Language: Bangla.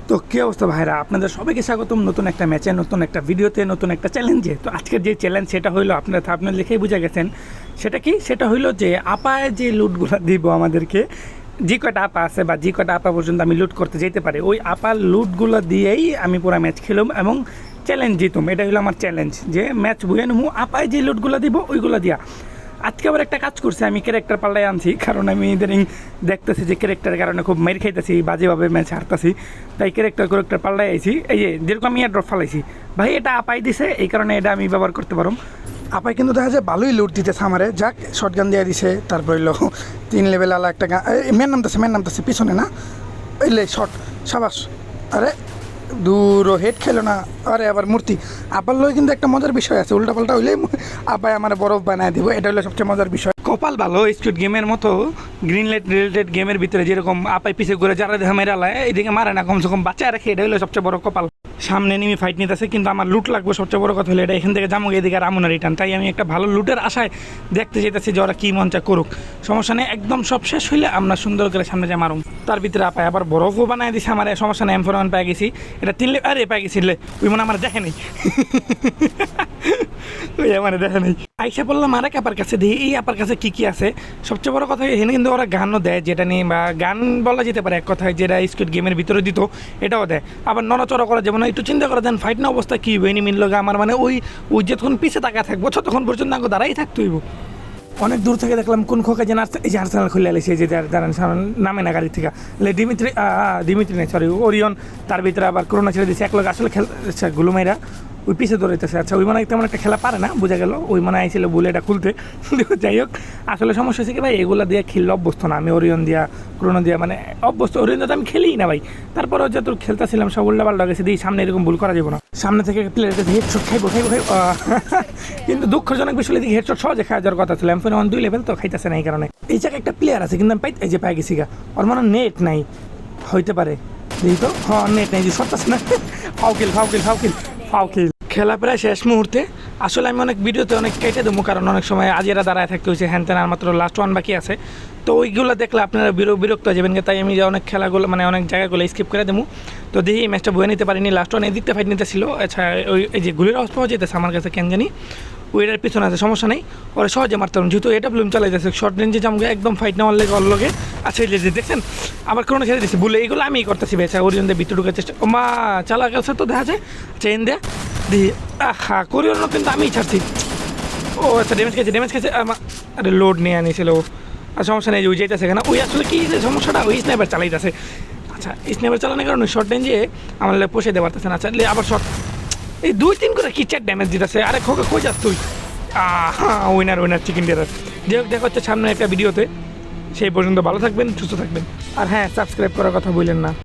তো কী অবস্থা ভাইরা, আপনাদের সবাইকে স্বাগতম নতুন একটা ম্যাচে, নতুন একটা ভিডিওতে, নতুন একটা চ্যালেঞ্জে। তো আজকের যে চ্যালেঞ্জ সেটা হইলো, আপনার লিখেই বুঝে গেছেন সেটা কি, সেটা হইলো যে আপায় যে লুটগুলো দিব আমাদেরকে, যে কটা আপা আছে বা যে কটা আপা পর্যন্ত আমি লুট করতে যেতে পারি, ওই আপার লুটগুলো দিয়েই আমি পুরো ম্যাচ খেলুম এবং চ্যালেঞ্জ জিতুম। এটা হলো আমার চ্যালেঞ্জ, যে ম্যাচ বুয়ে নেবো আপায় যে লুটগুলো দিব ওইগুলো দিয়া। আজকে আবার একটা কাজ করছে, আমি ক্যারেক্টার পাল্টাই আনছি, কারণ আমি ইদানিং দেখতেছি যে ক্যারেক্টারের কারণে খুব মেরে খাইতেছি, বাজেভাবে ম্যাচ হারতেছি, তাই ক্যারেক্টার পাল্টাই আইছি। এই যে যেরকম আমি ড্রপ ফালাইছি ভাই, এটা আপাই দিছে, এই কারণে এটা আমি ব্যবহার করতে পারো। আপাই কিন্তু দেখা যায় ভালোই লুট দিতেছে আমারে, যাক শর্ট গান দিয়ে দিছে, তারপর হইলো 3 লেভেল আলা একটা গান, মেন নামতেছে পিছনে না, ওইলে শর্ট সাবাস। আরে দূরও হেড খেলো না, আরে আবার মূর্তি আপার লয়। কিন্তু একটা মজার বিষয় আছে, উল্টাপাল্টা হইলে আপায় আমার বরফ বানায় দিব, এটা হলো সবচেয়ে মজার বিষয়। কপাল ভালো, স্কুইড গেমের মতো গ্রিন লাইট রিলেটেড গেমের ভিতরে যেরকম আপাই পিছিয়ে ঘুরে যারা দেখা মেরালায় এইদিকে মারে না, কমসে কম বাচ্চা রাখে, এটা হলো সবচেয়ে বড় কপাল। সামনে নিমি ফাইট নিতেছে, কিন্তু আমার লুট লাগবে, সবচেয়ে বড় কথা হলো এটা এখান থেকে যাবো এদিকে আর আমুনা রিটার্ন। তাই আমি একটা ভালো লুটের আশায় দেখতে যেতেছি যে ওরা কী মঞ্চা করুক, সমস্যা নেই, একদম সব শেষ হইলে আমরা সুন্দর করে সামনে যা মারুম। তার ভিতরে আপায় আবার বরফও বানায় দিছে আমার, সমস্যা নেই, M41 পেয়ে গেছি, এটা 3 লেভেল, আরে পেয়ে গেছি, ওই মনে আমার দেখে নেই ওই আমার দেখে নেই। আইসা বললাম আরেক আপার কাছে, দিই এই আপার কাছে কী কী আছে। সবচেয়ে বড় কথা এখানে কিন্তু ওরা গানও দেয়, যেটা নিয়ে বা গান বলা যেতে পারে এক কথায়, যেটা স্কুইড গেমের ভিতরে দিত এটাও দেয়। আবার নড়াচড়া করা যেমন, একটু চিন্তা করে দেন ফাইট না অবস্থা কী হইনি মিলল আমার, মানে ওই যতক্ষণ পিছিয়ে তাকা থাকবো ততক্ষণ পর্যন্ত আগে দাঁড়াই থাকতে হইব। অনেক দূর থেকে দেখলাম কোন খোকা যেন এই যে আর্সেনাল খুলে আলিছে, যে দাঁড়ান নামে না গাড়ি থেকে, দিমিত্রি নেই সরি ওরিয়ন, তার ভিতরে আবার করোনা ছেড়ে দিচ্ছে এক লোক আসলে গুলুমাইরা ওই পিছিয়ে দৌড়াইতেছে। আচ্ছা ওই মানে তেমন একটা খেলা পারে না, বোঝা গেল, ওই মানে আইছিল বলে এটা খুলতে। যাই হোক, আসলে সমস্যা হচ্ছে কি ভাই, এগুলো দিয়ে খেললে অভ্যস্ত না আমি, ওরিয়ন দিয়া করোনা দিয়া মানে অভ্যস্ত, ওরিয়ন তো আমি খেলিই না ভাই। তারপরও যত খেলতেছিলাম সব উল্টা পাল্টা গেছে, দিই সামনে এরকম ভুল করা যাবে না, সামনে থেকে প্লেয়ার হেডশট খাইবো। কিন্তু দুঃখজনক বিষয় দিকে হেডশট সহজে খাওয়া যাওয়ার কথা ছিল, M41 2 লেভেল তো খাইতেছে না, এই কারণে। এই জায়গায় একটা প্লেয়ার আছে কিন্তু আমি এই যে পাই গেছি গা, ওর মানে নেট নাই, হইতে পারে দেখি তো, হ্যাঁ নেট নাই, যে শর্ট আছে না, ফাউকিল। খেলা প্রায় শেষ মুহূর্তে, আসলে আমি অনেক ভিডিওতে অনেক কেটে দেবো, কারণ অনেক সময় আজিরা দাঁড়ায় থাকতে হয়েছে, হ্যান তেন, আর মাত্র লাস্ট 1 বাকি আছে। তো ওইগুলো দেখলে আপনারা বিরক্ত হয়ে যাবেন, তাই আমি যে অনেক খেলাগুলো মানে অনেক জায়গাগুলো স্কিপ করে দেবো। তো দেখি এই ম্যাচটা বয়ে নিতে পারিনি, লাস্ট 1 এদিকটা ফাইট নিতে ছিল। আচ্ছা ওই এই যে গুলির আওয়াজ পাওয়া যেতেছে আমার কাছে, কেন জানি ওইটার পিছনে আছে, সমস্যা নেই, ওরা সহজে মারতে পারবেন, যেহেতু এটা ফিল্ম চালাই যাচ্ছে শর্ট রেঞ্জে জামগে একদম ফাইট নেওয়ার লেগে ওর লগে। আচ্ছা এই যে দেখছেন আবার কোনো ছেড়ে দিচ্ছি বলে, এইগুলো আমি করতেছি বেচা ওরিয়নদের ভিতরে ঢুকার চেষ্টা, ও মা চালা গেছে তো দেখা যায়। আচ্ছা এন দেয়া দিই, আহা কোরিয়ন কিন্তু আমিই ছাড়ছি। ও আচ্ছা ড্যামেজ খেয়েছে আরে লোড নিয়ে আনিছিল, আর সমস্যা নেই, ওই যাইতেছে এখানে, ওই আসলে কী যে সমস্যাটা, ওই স্নাইপার চালাইতেছে। আচ্ছা স্নাইপার চালানোর কারণে শর্ট রেঞ্জে আমার পোষে দেওয়া পারতেছে না। আচ্ছা আবার শর্ট এই 2-3 করে কি 4 ড্যামেজ দিতেছে, আরে খোকা কই যাস তুই। হ্যাঁ উইনার চিকেন ডিনার। যাই হোক, দেখা হচ্ছে সামনে একটা ভিডিওতে, সেই পর্যন্ত ভালো থাকবেন, সুস্থ থাকবেন, আর হ্যাঁ সাবস্ক্রাইব করার কথা বললেন না।